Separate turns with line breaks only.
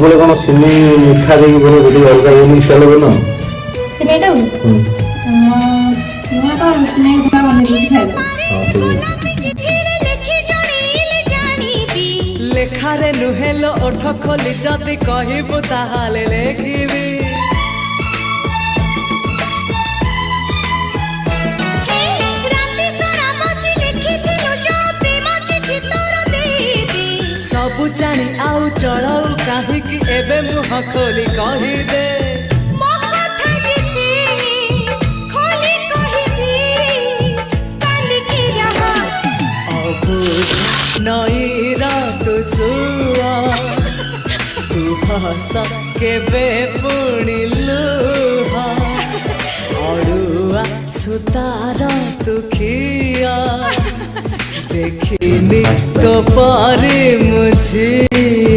ସବୁବେଳେ କଣ ସିମେଇ ମିଠା ଦେଇକି ବନ ଯଦି ଅଲଗା ୟୁନିକ୍ ଷ୍ଟାଇଲ ବନ
ସିମେଇଟାକୁ ନୂଆ କଣ ସିମେଇ ଗୁଣ୍ଡ ବନେଇ ଦଉଛି ଖାଇବ।
ହଁ ଠିକ ଅଛି।
ଲେଖାରେ ନୁହେଲ ଓଠ ଖୋଲି ଯଦି କହିବୁ ତାହେଲେ ଲେଖିବି। ସବୁ ଜାଣି ଆଉ ଚଳାଉ କାହିଁକି ଏବେ ମୁହଁ ଖୋଲି କହିଦେ। ନଈର ତୁ ସୁଅ ତୁ ହସ କେବେ ପୁଣି ଲୁହ ଅଡୁଆ ସୁତାର ତୁ ଖିଅ ଦେଖିନି ତୋ ପରି ମୁଁ ଝିଅ।